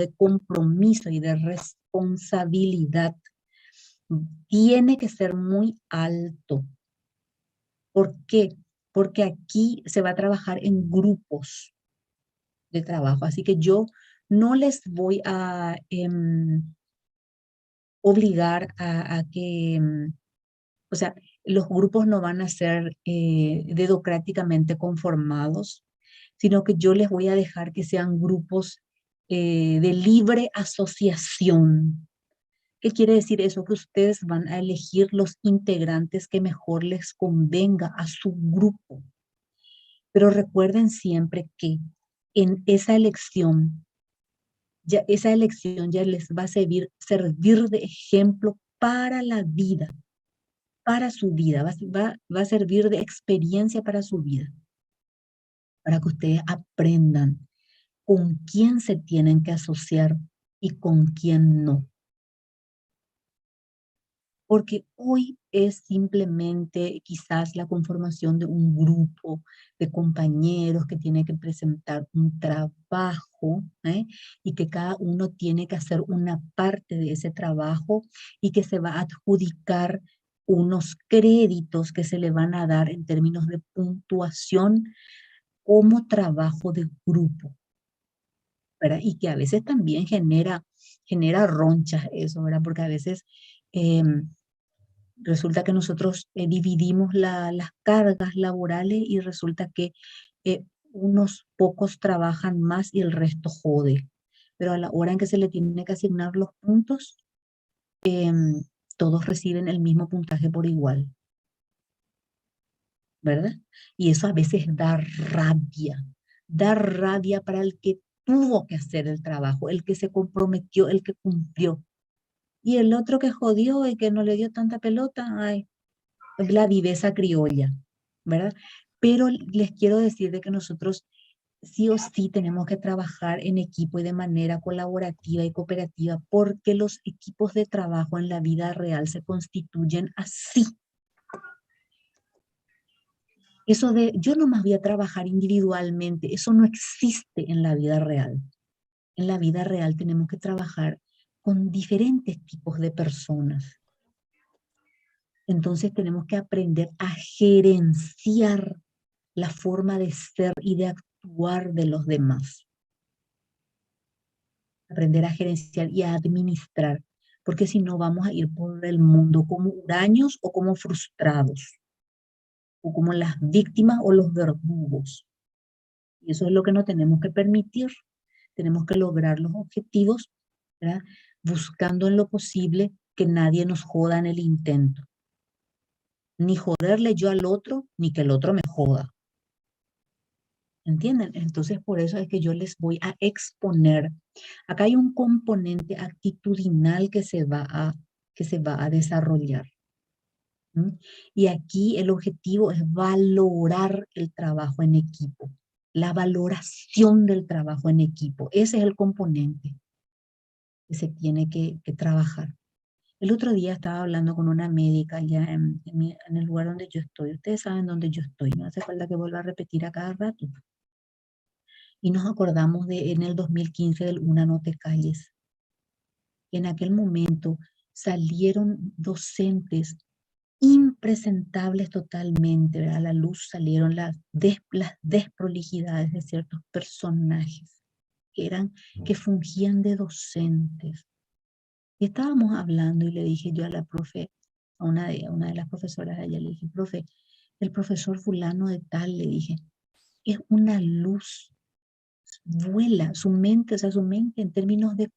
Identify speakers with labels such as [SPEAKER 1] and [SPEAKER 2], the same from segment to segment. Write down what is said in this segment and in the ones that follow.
[SPEAKER 1] de compromiso y de responsabilidad tiene que ser muy alto. ¿Por qué? Porque aquí se va a trabajar en grupos de trabajo, así que yo no les voy a obligar a que, o sea, los grupos no van a ser dedocráticamente conformados, sino que yo les voy a dejar que sean grupos de libre asociación. ¿Qué quiere decir eso? Que ustedes van a elegir los integrantes que mejor les convenga a su grupo. Pero recuerden siempre que en esa elección ya les va a servir de ejemplo para la vida, para su vida, va a servir de experiencia para su vida, para que ustedes aprendan con quién se tienen que asociar y con quién no. Porque hoy es simplemente quizás la conformación de un grupo de compañeros que tiene que presentar un trabajo, ¿eh? Y que cada uno tiene que hacer una parte de ese trabajo y que se va a adjudicar unos créditos que se le van a dar en términos de puntuación como trabajo de grupo, ¿verdad? Y que a veces también genera ronchas eso, ¿verdad? Porque a veces resulta que nosotros dividimos las cargas laborales y resulta que unos pocos trabajan más y el resto jode. Pero a la hora en que se le tiene que asignar los puntos, todos reciben el mismo puntaje por igual, ¿verdad? Y eso a veces da rabia para el que tuvo que hacer el trabajo, el que se comprometió, el que cumplió. Y el otro que jodió y que no le dio tanta pelota, ay, la viveza criolla, ¿verdad? Pero les quiero decir de que nosotros sí o sí tenemos que trabajar en equipo y de manera colaborativa y cooperativa porque los equipos de trabajo en la vida real se constituyen así. Eso de yo nomás voy a trabajar individualmente, eso no existe en la vida real. En la vida real tenemos que trabajar con diferentes tipos de personas. Entonces tenemos que aprender a gerenciar la forma de ser y de actuar de los demás. Aprender a gerenciar y a administrar, porque si no vamos a ir por el mundo como huraños o como frustrados, o como las víctimas o los verdugos. Y eso es lo que no tenemos que permitir. Tenemos que lograr los objetivos, ¿verdad? Buscando en lo posible que nadie nos joda en el intento. Ni joderle yo al otro, ni que el otro me joda. ¿Entienden? Entonces, por eso es que yo les voy a exponer. Acá hay un componente actitudinal que se va a desarrollar. ¿Mm? Y aquí el objetivo es valorar el trabajo en equipo, la valoración del trabajo en equipo. Ese es el componente que se tiene que trabajar. El otro día estaba hablando con una médica allá en el lugar donde yo estoy. Ustedes saben dónde yo estoy, no hace falta que vuelva a repetir a cada rato. Y nos acordamos de en el 2015 del Una no te calles. En aquel momento salieron docentes impresentables totalmente, ¿verdad? A la luz salieron las desprolijidades de ciertos personajes que fungían de docentes. Y estábamos hablando y le dije yo a la profe, a una de las profesoras de allá, le dije, profe, el profesor fulano de tal, le dije, es una luz, vuela su mente, o sea, su mente en términos de,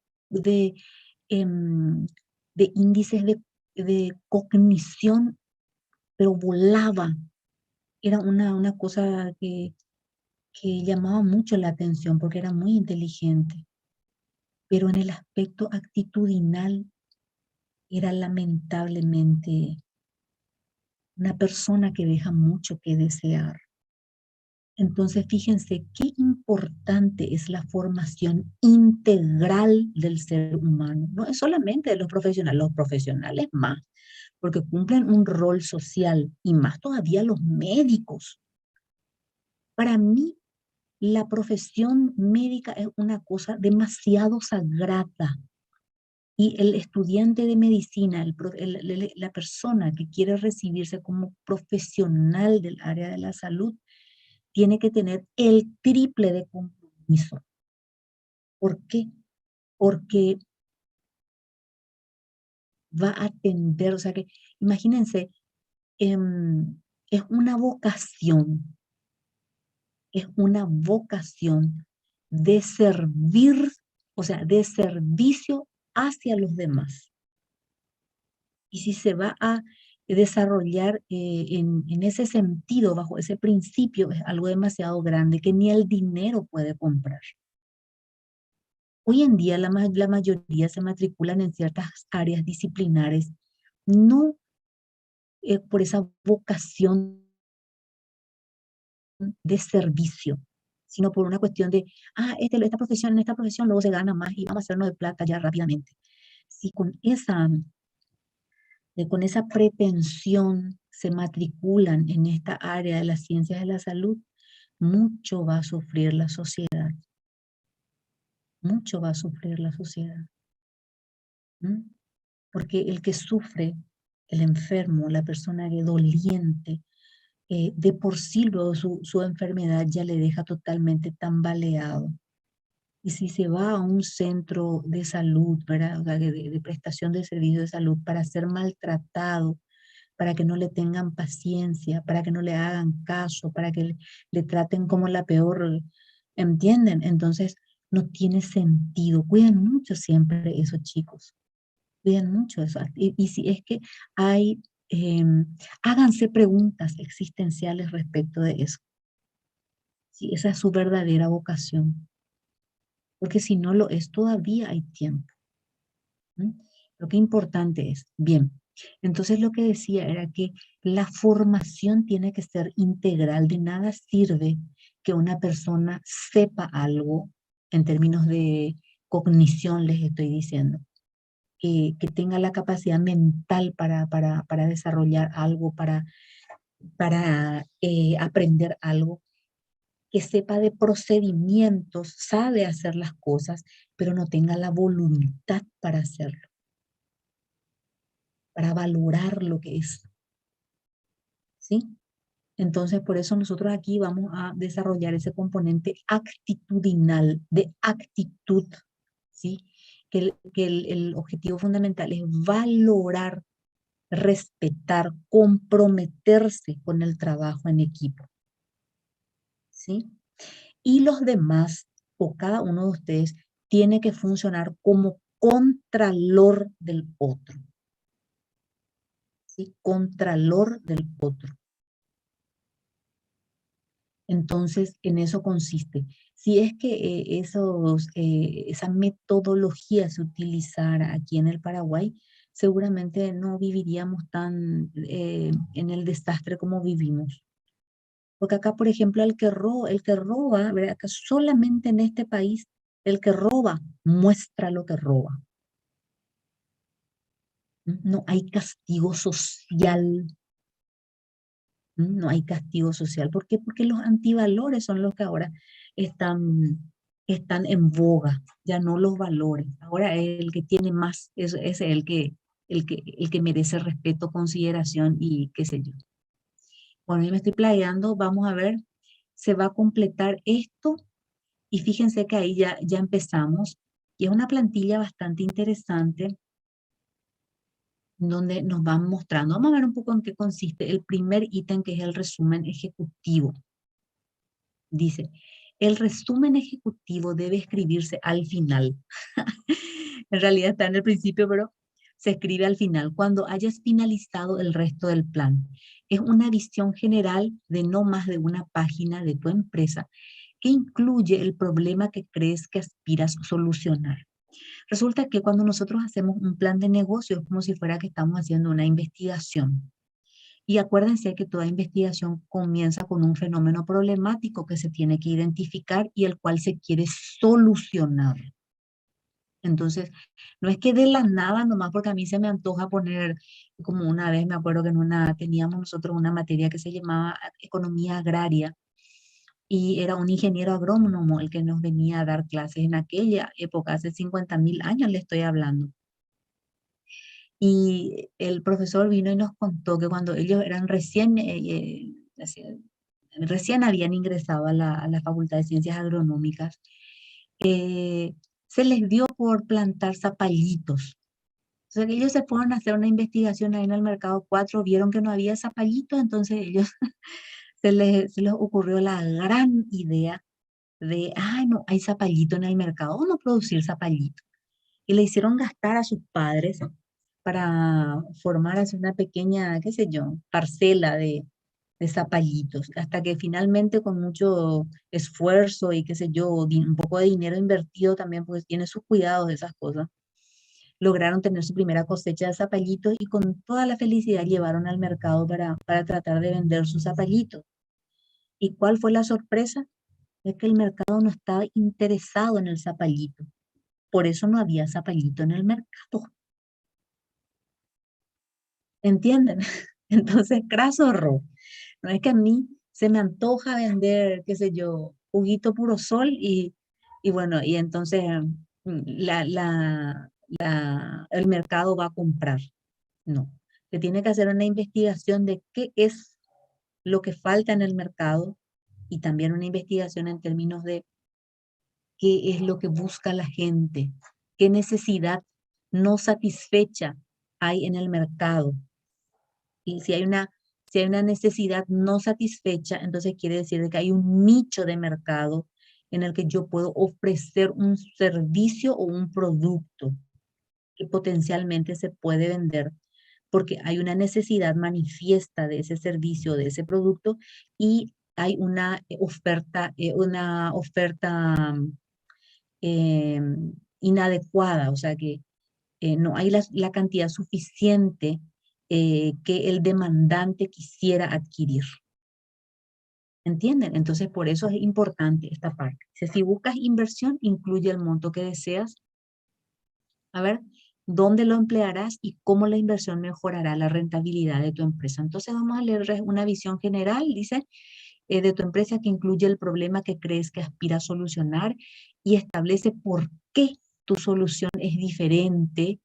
[SPEAKER 1] em, de índices de cognición, pero volaba. Era una cosa que llamaba mucho la atención porque era muy inteligente, pero en el aspecto actitudinal era lamentablemente una persona que deja mucho que desear. Entonces, fíjense qué importante es la formación integral del ser humano. No es solamente de los profesionales más, porque cumplen un rol social y más todavía los médicos. Para mí, la profesión médica es una cosa demasiado sagrada. Y el estudiante de medicina, la persona que quiere recibirse como profesional del área de la salud, tiene que tener el triple de compromiso. ¿Por qué? Porque va a atender, o sea que, imagínense, es una vocación de servir, o sea, de servicio hacia los demás. Y si se va a desarrollar en ese sentido, bajo ese principio, es algo demasiado grande que ni el dinero puede comprar. Hoy en día la mayoría se matriculan en ciertas áreas disciplinares, no por esa vocación de servicio, sino por una cuestión de, en esta profesión luego se gana más y vamos a hacernos de plata ya rápidamente. Si con esa pretensión se matriculan en esta área de las ciencias de la salud, mucho va a sufrir la sociedad, mucho va a sufrir la sociedad. ¿Mm? Porque el que sufre, el enfermo, la persona que doliente, de por sí luego su enfermedad ya le deja totalmente tambaleado. Y si se va a un centro de salud, ¿verdad? O sea, de prestación de servicios de salud para ser maltratado, para que no le tengan paciencia, para que no le hagan caso, para que le traten como la peor, ¿entienden? Entonces, no tiene sentido. Cuiden mucho siempre eso, chicos. Cuiden mucho eso. Y si es que hay, háganse preguntas existenciales respecto de eso. Si esa es su verdadera vocación. Porque si no lo es, todavía hay tiempo. ¿Mm? Lo que importante es, bien, entonces lo que decía era que la formación tiene que ser integral. De nada sirve que una persona sepa algo en términos de cognición, les estoy diciendo, que tenga la capacidad mental para desarrollar algo, para aprender algo, que sepa de procedimientos, sabe hacer las cosas, pero no tenga la voluntad para hacerlo, para valorar lo que es, ¿sí? Entonces, por eso nosotros aquí vamos a desarrollar ese componente actitudinal, de actitud, ¿sí? Que el objetivo fundamental es valorar, respetar, comprometerse con el trabajo en equipo, ¿sí? Y los demás, o cada uno de ustedes, tiene que funcionar como contralor del otro, ¿sí? Contralor del otro. Entonces, en eso consiste. Si es que esa metodología se utilizara aquí en el Paraguay, seguramente no viviríamos tan en el desastre como vivimos. Porque acá, por ejemplo, el que roba, ¿verdad? Acá solamente en este país, el que roba muestra lo que roba. No hay castigo social. No hay castigo social. ¿Por qué? Porque los antivalores son los que ahora están en boga, ya no los valores. Ahora el que tiene más es el que merece respeto, consideración y qué sé yo. Bueno, yo me estoy playando, vamos a ver, se va a completar esto y fíjense que ahí ya empezamos. Y es una plantilla bastante interesante donde nos van mostrando. Vamos a ver un poco en qué consiste el primer ítem, que es el resumen ejecutivo. Dice, el resumen ejecutivo debe escribirse al final. En realidad está en el principio, pero se escribe al final, cuando hayas finalizado el resto del plan. Es una visión general de no más de una página de tu empresa que incluye el problema que crees que aspiras a solucionar. Resulta que cuando nosotros hacemos un plan de negocio es como si fuera que estamos haciendo una investigación. Y acuérdense que toda investigación comienza con un fenómeno problemático que se tiene que identificar y el cual se quiere solucionar. Entonces, no es que de la nada, nomás porque a mí se me antoja poner, como una vez me acuerdo que teníamos nosotros una materia que se llamaba economía agraria y era un ingeniero agrónomo el que nos venía a dar clases en aquella época, hace 50.000 años le estoy hablando. Y el profesor vino y nos contó que cuando ellos eran recién habían ingresado a la Facultad de Ciencias Agronómicas, eh, se les dio por plantar zapallitos. O sea, que ellos se fueron a hacer una investigación ahí en el mercado 4, vieron que no había zapallitos, entonces ellos se les ocurrió la gran idea de, ay, no, hay zapallito en el mercado, vamos a producir zapallito. Y le hicieron gastar a sus padres para formar así una pequeña, qué sé yo, parcela de zapallitos, hasta que finalmente con mucho esfuerzo y qué sé yo, un poco de dinero invertido también, pues tiene sus cuidados de esas cosas, lograron tener su primera cosecha de zapallitos y con toda la felicidad llevaron al mercado para tratar de vender sus zapallitos. ¿Y cuál fue la sorpresa? Es que el mercado no estaba interesado en el zapallito. Por eso no había zapallito en el mercado. ¿Entienden? Entonces, craso horror. No es que a mí se me antoja vender, qué sé yo, juguito puro sol y bueno, y entonces el mercado va a comprar. No. Se tiene que hacer una investigación de qué es lo que falta en el mercado y también una investigación en términos de qué es lo que busca la gente, qué necesidad no satisfecha hay en el mercado. Y si hay una necesidad no satisfecha, entonces quiere decir de que hay un nicho de mercado en el que yo puedo ofrecer un servicio o un producto que potencialmente se puede vender porque hay una necesidad manifiesta de ese servicio, de ese producto y hay una oferta eh, inadecuada, o sea que no hay la cantidad suficiente que el demandante quisiera adquirir. ¿Entienden? Entonces, por eso es importante esta parte. O sea, si buscas inversión, incluye el monto que deseas. A ver, dónde lo emplearás y cómo la inversión mejorará la rentabilidad de tu empresa. Entonces, vamos a leer una visión general, dice, de tu empresa que incluye el problema que crees que aspira a solucionar y establece por qué tu solución es diferente,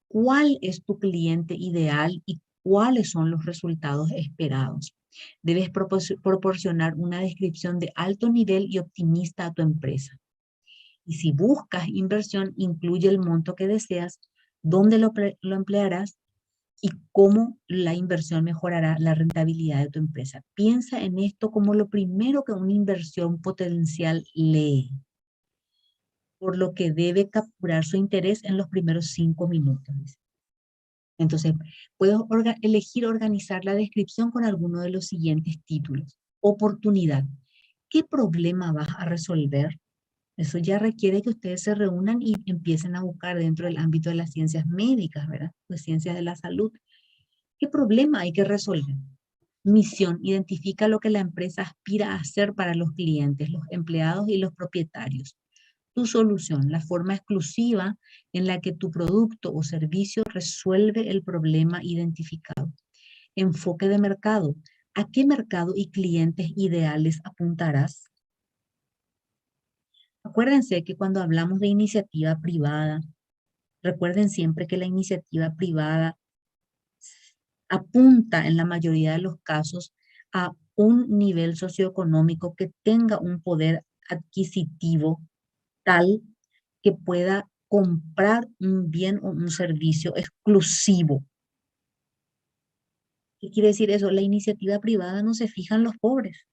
[SPEAKER 1] cuál es tu cliente ideal y cuáles son los resultados esperados. Debes proporcionar una descripción de alto nivel y optimista a tu empresa. Y si buscas inversión, incluye el monto que deseas, dónde lo emplearás y cómo la inversión mejorará la rentabilidad de tu empresa. Piensa en esto como lo primero que una inversión potencial lee, por lo que debe capturar su interés en los primeros 5 minutos. Entonces, puedes elegir organizar la descripción con alguno de los siguientes títulos. Oportunidad. ¿Qué problema vas a resolver? Eso ya requiere que ustedes se reúnan y empiecen a buscar dentro del ámbito de las ciencias médicas, ¿verdad? Las ciencias de la salud. ¿Qué problema hay que resolver? Misión. Identifica lo que la empresa aspira a hacer para los clientes, los empleados y los propietarios. Tu solución, la forma exclusiva en la que tu producto o servicio resuelve el problema identificado. Enfoque de mercado. ¿A qué mercado y clientes ideales apuntarás? Acuérdense que cuando hablamos de iniciativa privada, recuerden siempre que la iniciativa privada apunta en la mayoría de los casos a un nivel socioeconómico que tenga un poder adquisitivo tal que pueda comprar un bien o un servicio exclusivo. ¿Qué quiere decir eso? La iniciativa privada no se fija en los pobres.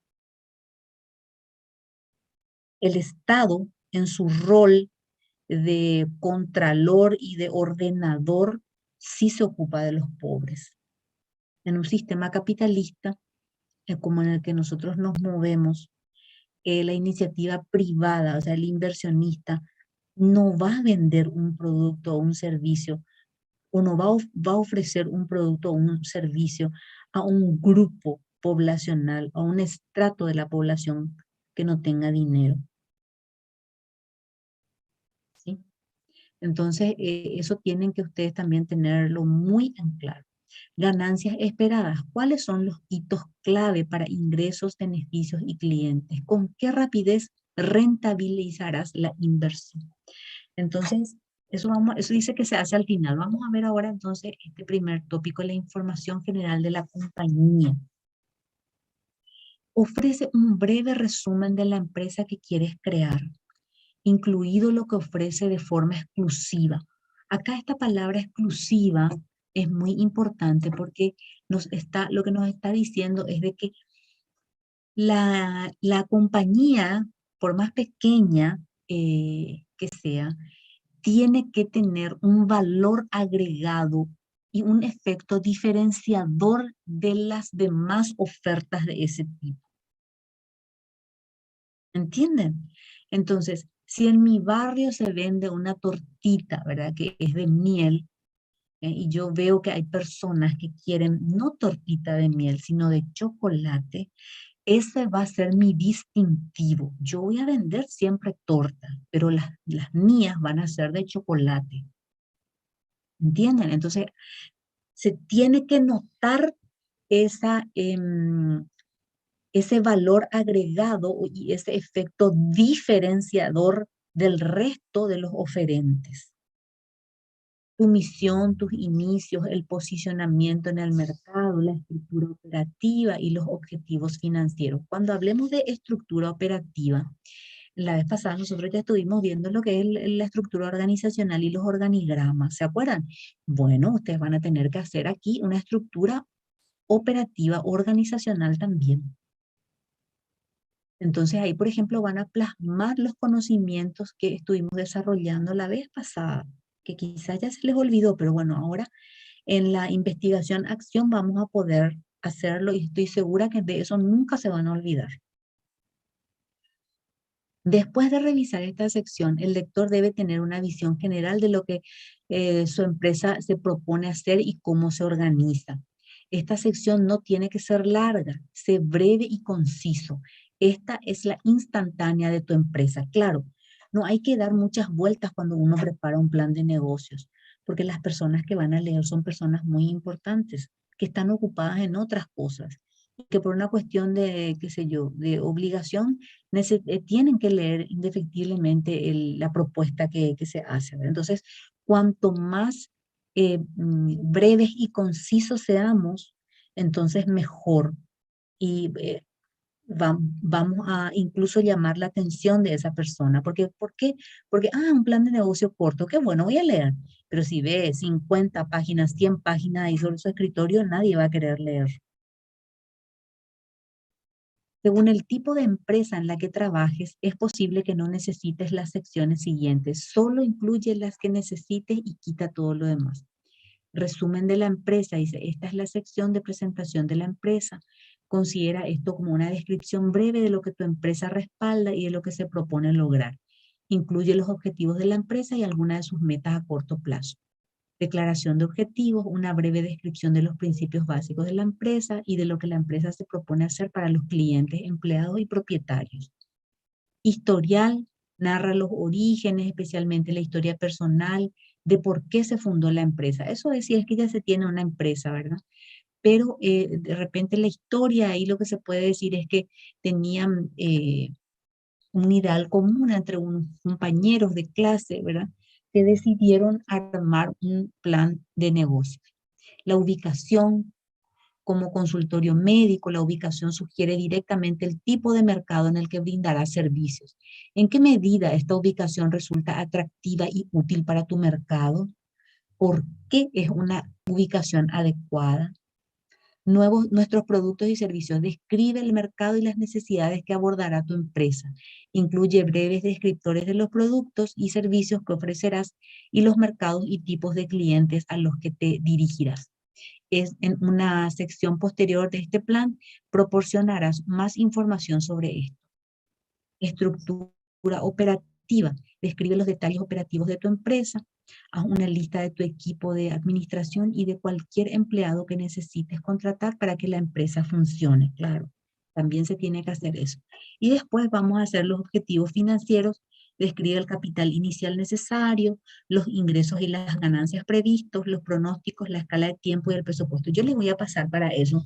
[SPEAKER 1] El Estado, en su rol de contralor y de ordenador, sí se ocupa de los pobres. En un sistema capitalista, como en el que nosotros nos movemos, la iniciativa privada, o sea, el inversionista, no va a vender un producto o un servicio, o no va a ofrecer un producto o un servicio a un grupo poblacional, a un estrato de la población que no tenga dinero. ¿Sí? Entonces, eso tienen que ustedes también tenerlo muy en claro. Ganancias esperadas. ¿Cuáles son los hitos clave para ingresos, beneficios y clientes? ¿Con qué rapidez rentabilizarás la inversión? Entonces, eso dice que se hace al final. Vamos a ver ahora entonces este primer tópico, la información general de la compañía. Ofrece un breve resumen de la empresa que quieres crear, incluido lo que ofrece de forma exclusiva. Acá esta palabra exclusiva es muy importante porque lo que nos está diciendo es de que la compañía, por más pequeña que sea, tiene que tener un valor agregado y un efecto diferenciador de las demás ofertas de ese tipo. ¿Entienden? Entonces, si en mi barrio se vende una tortita, ¿verdad? Que es de miel, y yo veo que hay personas que quieren no tortita de miel, sino de chocolate, ese va a ser mi distintivo. Yo voy a vender siempre torta, pero las mías van a ser de chocolate. ¿Entienden? Entonces, se tiene que notar esa, ese valor agregado y ese efecto diferenciador del resto de los oferentes. Tu misión, tus inicios, el posicionamiento en el mercado, la estructura operativa y los objetivos financieros. Cuando hablemos de estructura operativa, la vez pasada nosotros ya estuvimos viendo lo que es la estructura organizacional y los organigramas, ¿se acuerdan? Bueno, ustedes van a tener que hacer aquí una estructura operativa organizacional también. Entonces ahí, por ejemplo, van a plasmar los conocimientos que estuvimos desarrollando la vez pasada, que quizás ya se les olvidó, pero bueno, ahora en la investigación acción vamos a poder hacerlo y estoy segura que de eso nunca se van a olvidar. Después de revisar esta sección, el lector debe tener una visión general de lo que su empresa se propone hacer y cómo se organiza. Esta sección no tiene que ser larga, sé breve y conciso. Esta es la instantánea de tu empresa. Claro, no hay que dar muchas vueltas cuando uno prepara un plan de negocios, porque las personas que van a leer son personas muy importantes, que están ocupadas en otras cosas, que por una cuestión de, qué sé yo, de obligación, tienen que leer indefectiblemente la propuesta que se hace, ¿verdad? Entonces, cuanto más breves y concisos seamos, entonces mejor. Y vamos a incluso llamar la atención de esa persona. ¿Por qué? Porque, un plan de negocio corto, qué bueno, voy a leer. Pero si ve 50 páginas, 100 páginas ahí sobre su escritorio, nadie va a querer leer. Según el tipo de empresa en la que trabajes, es posible que no necesites las secciones siguientes. Solo incluye las que necesites y quita todo lo demás. Resumen de la empresa, dice, esta es la sección de presentación de la empresa. Considera esto como una descripción breve de lo que tu empresa respalda y de lo que se propone lograr. Incluye los objetivos de la empresa y algunas de sus metas a corto plazo. Declaración de objetivos, una breve descripción de los principios básicos de la empresa y de lo que la empresa se propone hacer para los clientes, empleados y propietarios. Historial, narra los orígenes, especialmente la historia personal de por qué se fundó la empresa. Eso es si es que ya se tiene una empresa, ¿verdad? Pero de repente la historia ahí lo que se puede decir es que tenían un ideal común entre unos compañeros de clase, ¿verdad? Que decidieron armar un plan de negocio. La ubicación como consultorio médico, la ubicación sugiere directamente el tipo de mercado en el que brindará servicios. ¿En qué medida esta ubicación resulta atractiva y útil para tu mercado? ¿Por qué es una ubicación adecuada? Nuestros productos y servicios. Describe el mercado y las necesidades que abordará tu empresa. Incluye breves descriptores de los productos y servicios que ofrecerás y los mercados y tipos de clientes a los que te dirigirás. En una sección posterior de este plan proporcionarás más información sobre esto. Estructura operativa. Describe los detalles operativos de tu empresa. Haz una lista de tu equipo de administración y de cualquier empleado que necesites contratar para que la empresa funcione. Claro, también se tiene que hacer eso. Y después vamos a hacer los objetivos financieros describe el capital inicial necesario, los ingresos y las ganancias previstos, los pronósticos, la escala de tiempo y el presupuesto. Yo les voy a pasar para eso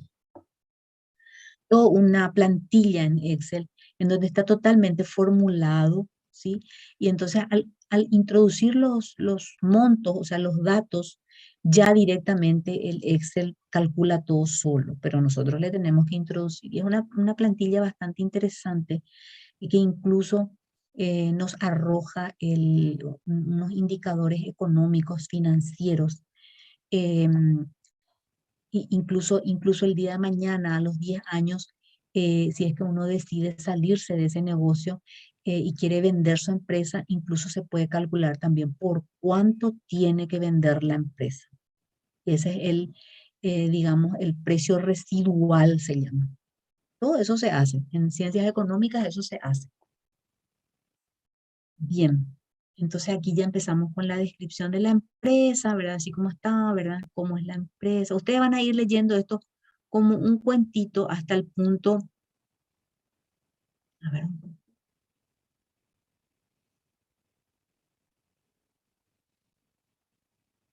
[SPEAKER 1] toda una plantilla en Excel en donde está totalmente formulado, ¿sí? Y entonces al introducir los montos, o sea, los datos, ya directamente el Excel calcula todo solo, pero nosotros le tenemos que introducir. Y es una plantilla bastante interesante y que incluso nos arroja unos indicadores económicos, financieros, em, incluso el día de mañana, a los 10 años, si es que uno decide salirse de ese negocio y quiere vender su empresa, incluso se puede calcular también por cuánto tiene que vender la empresa. Ese es digamos, el precio residual se llama. Todo eso se hace. En ciencias económicas eso se hace. Bien. Entonces aquí ya empezamos con la descripción de la empresa, ¿verdad? Así como está, ¿verdad? Cómo es la empresa. Ustedes van a ir leyendo esto como un cuentito hasta el punto, a ver,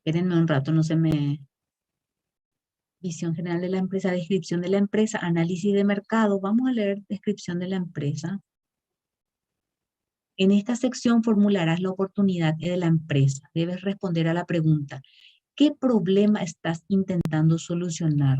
[SPEAKER 1] espérenme un rato, no se me... Visión general de la empresa, descripción de la empresa, análisis de mercado. Vamos a leer descripción de la empresa. En esta sección formularás la oportunidad de la empresa. Debes responder a la pregunta: ¿qué problema estás intentando solucionar?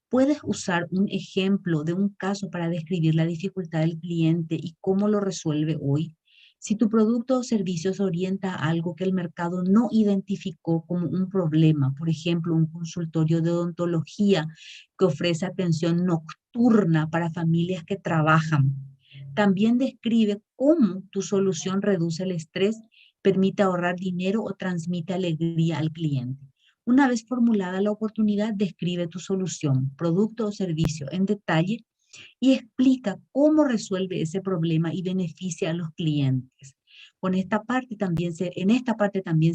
[SPEAKER 1] ¿Puedes usar un ejemplo de un caso para describir la dificultad del cliente y cómo lo resuelve hoy? Si tu producto o servicio se orienta a algo que el mercado no identificó como un problema, por ejemplo, un consultorio de odontología que ofrece atención nocturna para familias que trabajan, también describe cómo tu solución reduce el estrés, permite ahorrar dinero o transmite alegría al cliente. Una vez formulada la oportunidad, describe tu solución, producto o servicio en detalle y explica cómo resuelve ese problema y beneficia a los clientes. En esta parte también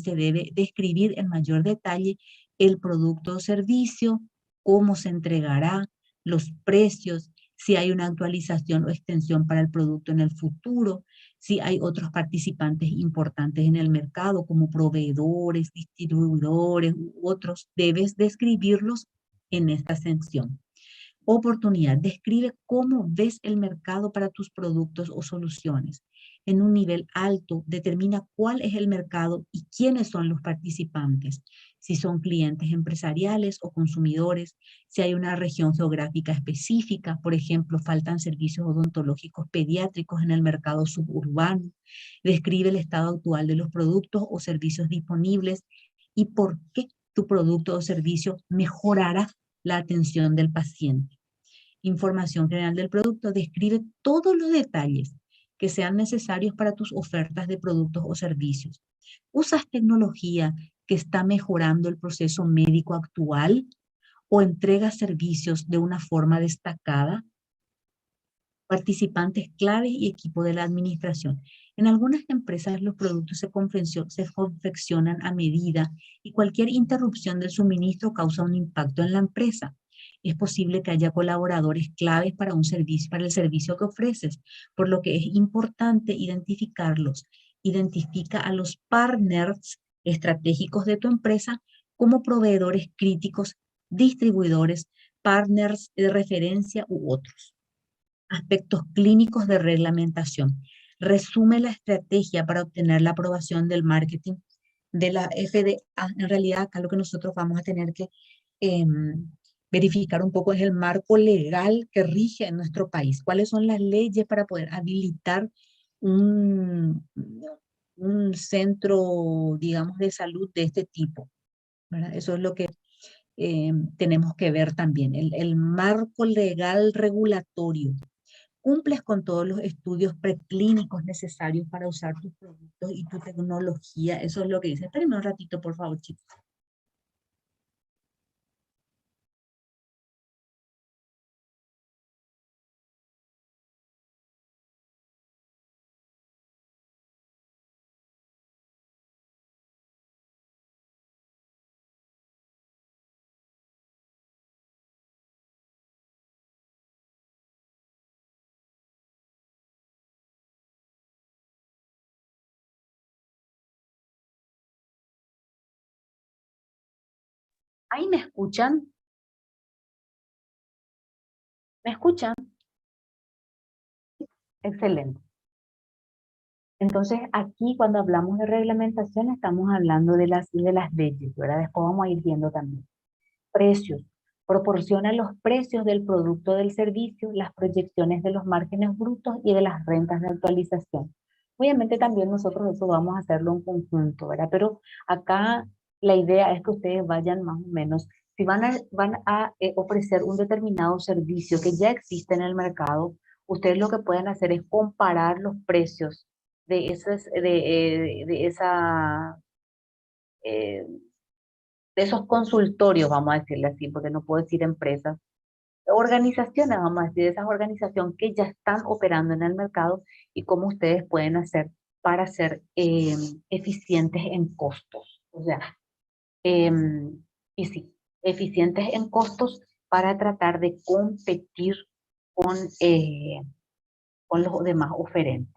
[SPEAKER 1] se debe describir en mayor detalle el producto o servicio, cómo se entregará, los precios, si hay una actualización o extensión para el producto en el futuro, si hay otros participantes importantes en el mercado como proveedores, distribuidores u otros, debes describirlos en esta sección. Oportunidad. Describe cómo ves el mercado para tus productos o soluciones. En un nivel alto, determina cuál es el mercado y quiénes son los participantes, si son clientes empresariales o consumidores, si hay una región geográfica específica, por ejemplo, faltan servicios odontológicos pediátricos en el mercado suburbano. Describe el estado actual de los productos o servicios disponibles y por qué tu producto o servicio mejorará la atención del paciente. Información general del producto, describe todos los detalles que sean necesarios para tus ofertas de productos o servicios. ¿Usas tecnología que está mejorando el proceso médico actual o entregas servicios de una forma destacada? Participantes claves y equipo de la administración. En algunas empresas los productos se confeccionan a medida y cualquier interrupción del suministro causa un impacto en la empresa. Es posible que haya colaboradores claves para para el servicio que ofreces, por lo que es importante identificarlos. Identifica a los partners estratégicos de tu empresa como proveedores críticos, distribuidores, partners de referencia u otros. Aspectos clínicos de reglamentación. Resume la estrategia para obtener la aprobación del marketing de la FDA. En realidad, acá lo que nosotros vamos a tener que verificar un poco es el marco legal que rige en nuestro país. ¿Cuáles son las leyes para poder habilitar un, un centro, digamos, de salud de este tipo? ¿Verdad? Eso es lo que tenemos que ver también, el marco legal regulatorio. Cumples con todos los estudios preclínicos necesarios para usar tus productos y tu tecnología. Eso es lo que dice. Espérenme un ratito, por favor, chicos. ¿Ahí me escuchan? ¿Me escuchan? Excelente. Entonces, aquí cuando hablamos de reglamentación estamos hablando de las leyes, ¿verdad? Después vamos a ir viendo también. Precios. Proporciona los precios del producto o del servicio, las proyecciones de los márgenes brutos y de las rentas de actualización. Obviamente también nosotros eso vamos a hacerlo en conjunto, ¿verdad? Pero acá la idea es que ustedes vayan más o menos, si van a ofrecer un determinado servicio que ya existe en el mercado, ustedes lo que pueden hacer es comparar los precios eh, de esos consultorios, vamos a decirle así, porque no puedo decir empresas, organizaciones, vamos a decir, de esas organizaciones que ya están operando en el mercado y cómo ustedes pueden hacer para ser eficientes en costos. O sea, y sí, eficientes en costos para tratar de competir con, eh, con los demás oferentes.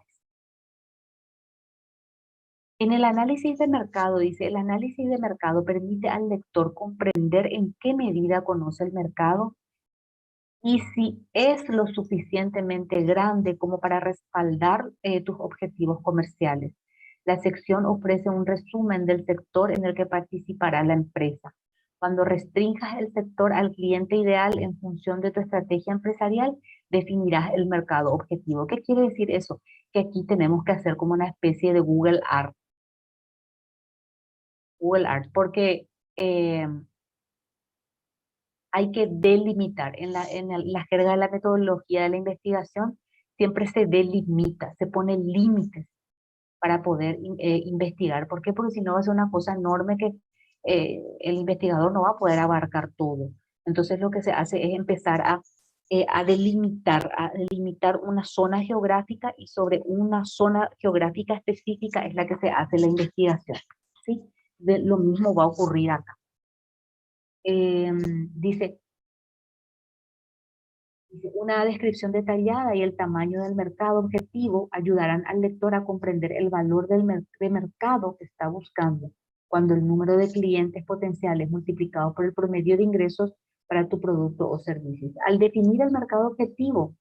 [SPEAKER 1] En el análisis de mercado, dice, el análisis de mercado permite al lector comprender en qué medida conoce el mercado y si es lo suficientemente grande como para respaldar tus objetivos comerciales. La sección ofrece un resumen del sector en el que participará la empresa. Cuando restrinjas el sector al cliente ideal en función de tu estrategia empresarial, definirás el mercado objetivo. ¿Qué quiere decir eso? Que aquí tenemos que hacer como una especie de Google Art, porque eh, hay que delimitar. En la jerga de la metodología de la investigación, siempre se delimita, se pone límites para poder investigar. ¿Por qué? Porque si no va a ser una cosa enorme que el investigador no va a poder abarcar todo. Entonces lo que se hace es empezar a delimitar una zona geográfica y sobre una zona geográfica específica es la que se hace la investigación. ¿Sí? Lo mismo va a ocurrir acá. Dice, una descripción detallada y el tamaño del mercado objetivo ayudarán al lector a comprender el valor de mercado que está buscando, cuando el número de clientes potenciales multiplicado por el promedio de ingresos para tu producto o servicio. Al definir el mercado objetivo,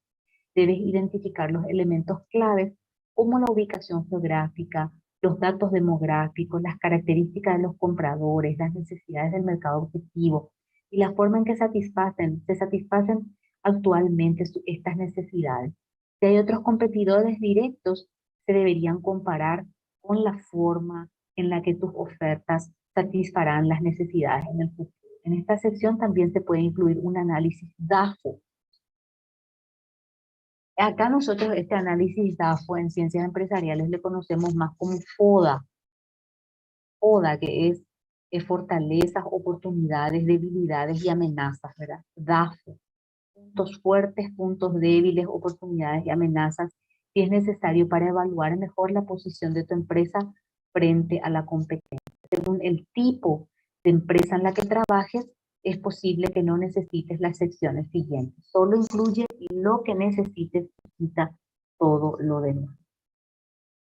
[SPEAKER 1] debes identificar los elementos claves como la ubicación geográfica, los datos demográficos, las características de los compradores, las necesidades del mercado objetivo y la forma en que se satisfacen actualmente estas necesidades. Si hay otros competidores directos, se deberían comparar con la forma en la que tus ofertas satisfarán las necesidades en el futuro. En esta sección también se puede incluir un análisis DAFO. Acá nosotros este análisis DAFO en ciencias empresariales le conocemos más como FODA. FODA, que es fortalezas, oportunidades, debilidades y amenazas, ¿verdad? DAFO, puntos fuertes, puntos débiles, oportunidades y amenazas, si es necesario para evaluar mejor la posición de tu empresa frente a la competencia. Según el tipo de empresa en la que trabajes, es posible que no necesites las secciones siguientes. Solo incluye lo que necesites y quita todo lo demás.